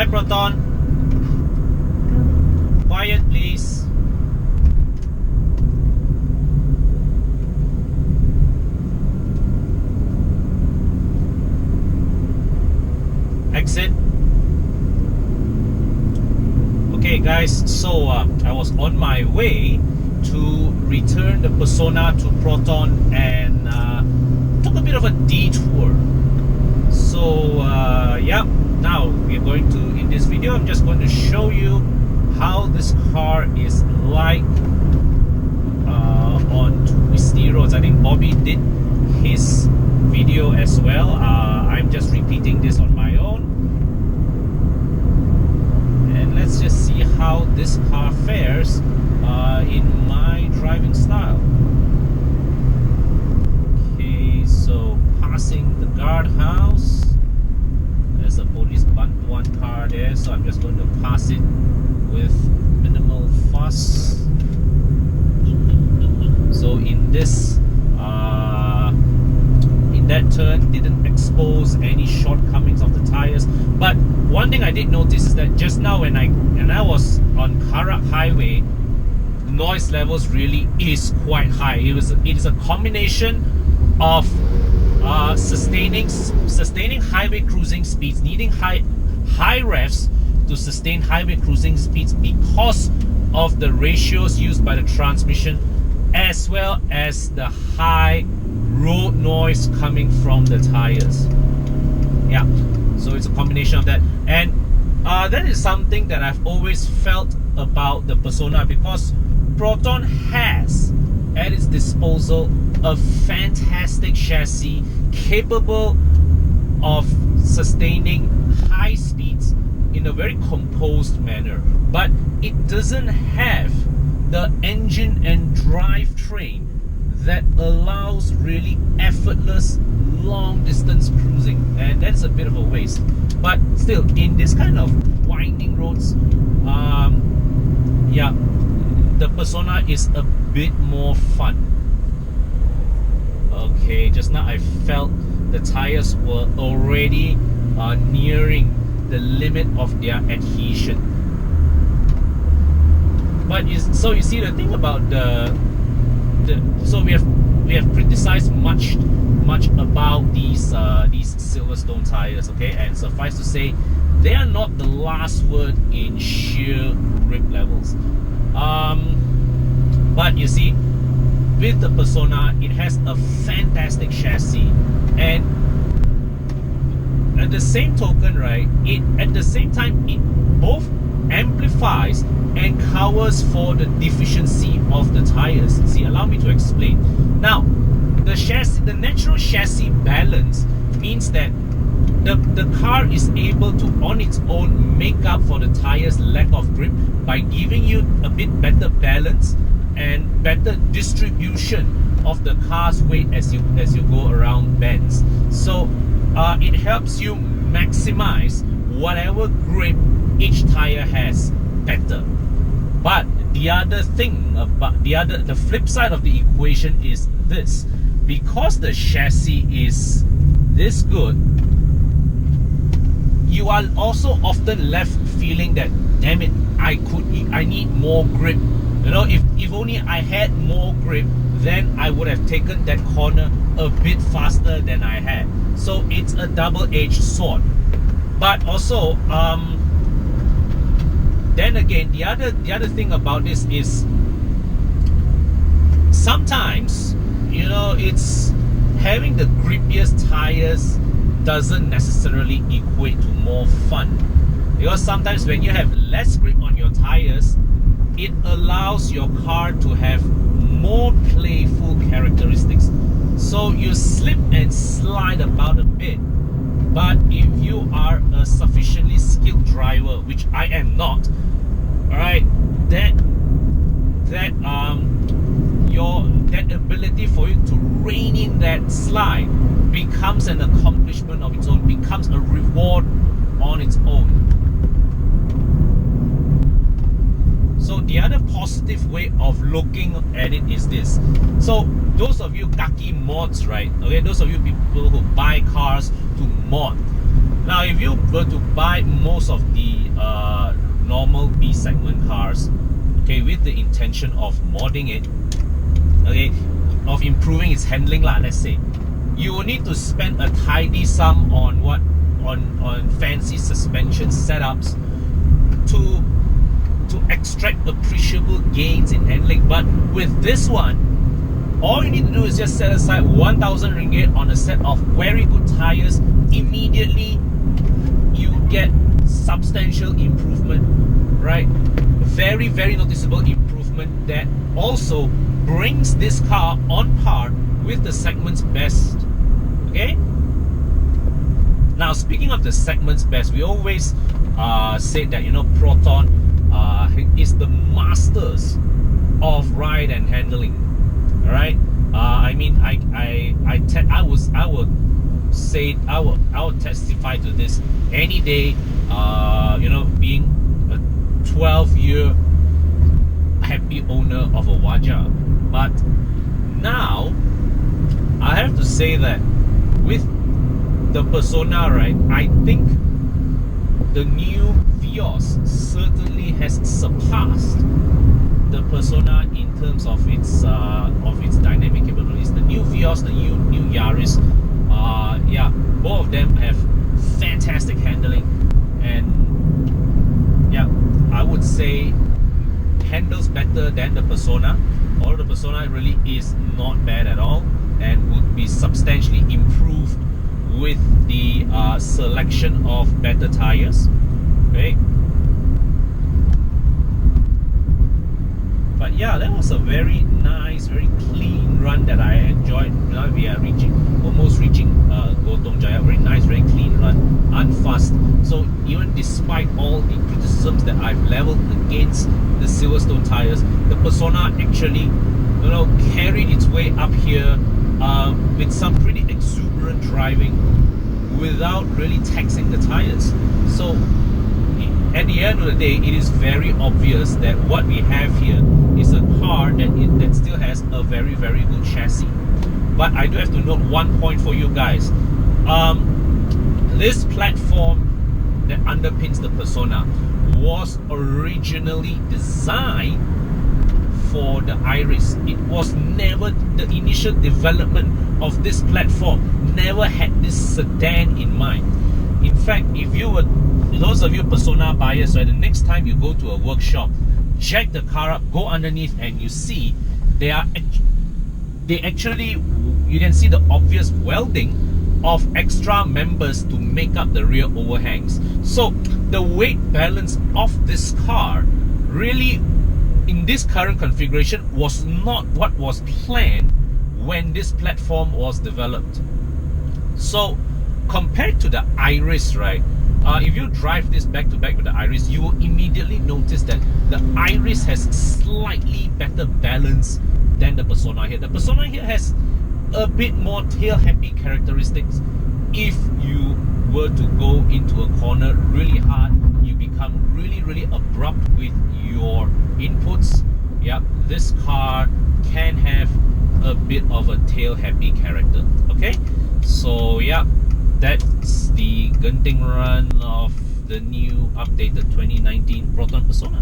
Hi, Proton. Quiet, please. Exit. Okay, guys, so I was on my way to return the Persona to Proton and took a bit of a detour. So yeah, now we're going to, in this video, I'm just going to show you how this car is like on twisty roads. I think Bobby did his video as well. I'm just repeating this on my own. And let's just see how this car fares in my driving style. Okay, so passing the guardhouse. There's a police bunt one car there, so I'm just going to pass it with minimal fuss. So in this, in that turn, didn't expose any shortcomings of the tires. But one thing I did notice is that just now when I was on Karak Highway, noise levels really is quite high. It is a combination of sustaining highway cruising speeds, needing high revs to sustain highway cruising speeds because of the ratios used by the transmission, as well as the high road noise coming from the tires. Yeah, so it's a combination of that, and that is something that I've always felt about the Persona, because Proton has at its disposal a fantastic chassis capable of sustaining high speeds in a very composed manner, but it doesn't have the engine and drivetrain that allows really effortless long distance cruising, and that's a bit of a waste. But still, in this kind of winding roads, yeah, the Persona is a bit more fun. Okay, just now I felt the tires were already nearing the limit of their adhesion. But so you see, the thing about so we have criticized much about these Silverstone tires, okay, and suffice to say, they are not the last word in sheer grip levels. But you see, with the Persona, it has a fantastic chassis, and at the same token, right, at the same time, it both amplifies and covers for the deficiency of the tires. See, allow me to explain. Now, the natural chassis balance means that the car is able to, on its own, make up for the tires' lack of grip by giving you a bit better balance and better distribution of the car's weight as you go around bends. So it helps you maximize whatever grip each tire has better. But the other thing about the flip side of the equation is this: because the chassis is this good, you are also often left feeling that, damn it, I need more grip. You know, if only I had more grip, then I would have taken that corner a bit faster than I had. So it's a double-edged sword. But also, then again, the other thing about this is, sometimes, you know, it's having the grippiest tires doesn't necessarily equate to more fun, because sometimes when you have less grip on your tires, it allows your car to have more playful characteristics. So you slip and slide about a bit, but if you are a sufficiently skilled driver, which I am not, alright, that ability for you to rein in that slide becomes an accomplishment of its own, becomes a reward on its own. So the other positive way of looking at it is this. So those of you kaki mods, right? Okay, those of you people who buy cars to mod, Now, if you were to buy most of the normal B segment cars, okay, with the intention of modding it, okay, of improving its handling lah, let's say, you will need to spend a tidy sum on what on fancy suspension setups to extract appreciable gains in handling. But with this one, all you need to do is just set aside 1,000 ringgit on a set of very good tires. Immediately you get substantial improvement, right? Very, very noticeable improvement that also brings this car on par with the segment's best. Okay? Now, speaking of the segment's best, we always say that, you know, Proton is the masters of ride and handling. All right? I mean, I would testify to this any day. You know, being a 12-year happy owner of a Waja. But now, I have to say that with the Persona, right, I think the new Vios certainly has surpassed the Persona in terms of its dynamic capabilities. The new Vios, the new Yaris, yeah, both of them have fantastic handling, and yeah, I would say handles better than the Persona. Although the Persona really is not bad at all and would be substantially improved with the selection of better tires. Okay. But yeah, that was a very nice, very clean run that I enjoyed. Now we are almost reaching Gotong Jaya. Very nice, very clean run, unfussed. So even despite all the criticisms that I've leveled against the Silverstone tires, the Persona actually, you know, carried its way up here with some pretty exuberant driving without really taxing the tires. So at the end of the day, it is very obvious that what we have here is a car that still has a very, very good chassis. But I do have to note one point for you guys. This platform that underpins the Persona was originally designed for the Iris. It was never, the initial development of this platform never had this sedan in mind. In fact, if you were, those of you Persona buyers, right, the next time you go to a workshop, jack the car up, go underneath, and you see they actually, you can see the obvious welding of extra members to make up the rear overhangs. So the weight balance of this car really, in this current configuration, was not what was planned when this platform was developed. So compared to the Iris, right, if you drive this back to back with the Iris, you will immediately notice that the Iris has slightly better balance than the Persona here. The Persona here has a bit more tail-happy characteristics. If you were to go into a corner really hard, you become really, really abrupt with your inputs. Yep, this car can have a bit of a tail-happy character. Okay, so yeah, that's the Genting run of the new updated 2019 Proton Persona.